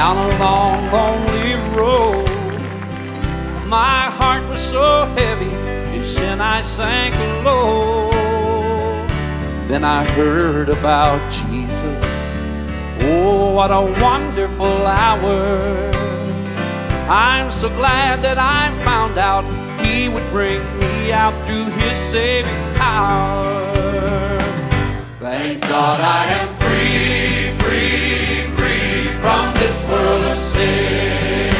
down a long, lonely road. My heart was so heavy, in sin I sank low. Then I heard about Jesus. Oh, what a wonderful hour. I'm so glad that I found out He would bring me out through His saving power. Thank God I am free, free, free from this world of sin.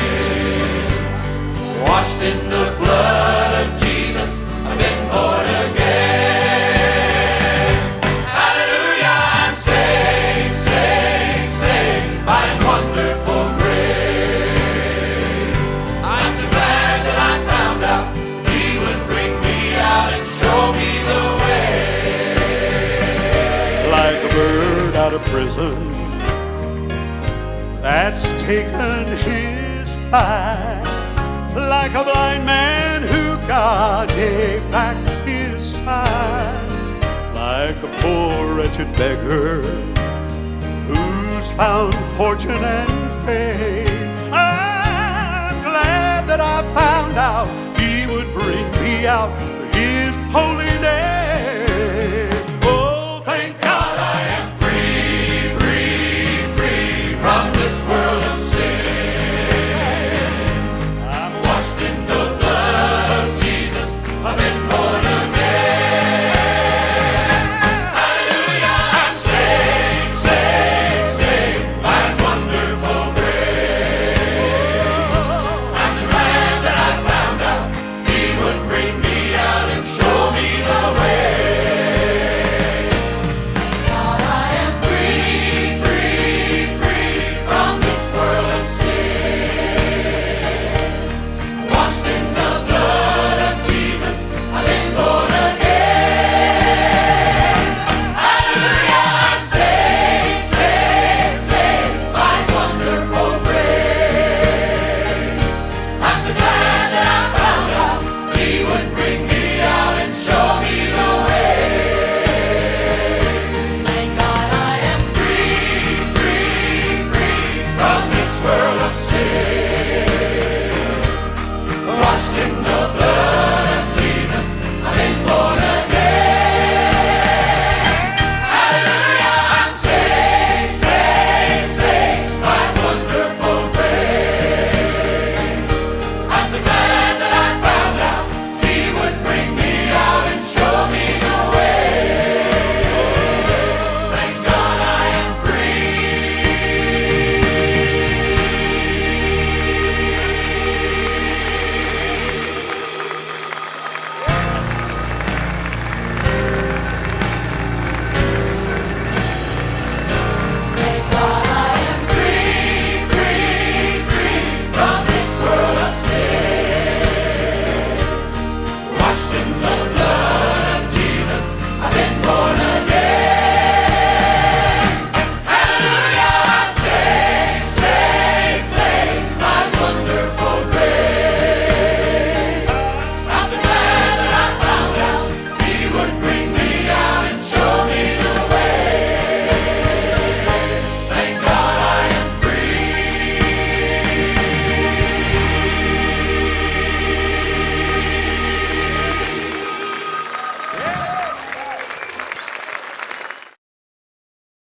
Washed in the blood of Jesus, I've been born again. Hallelujah, I'm saved, saved, saved by His wonderful grace. I'm so glad that I found out He would bring me out and show me the way. Like a bird out of prison that's taken his flight, like a blind man who God gave back His sight, like a poor wretched beggar who's found fortune and fame. I'm glad that I found out He would bring me out His holy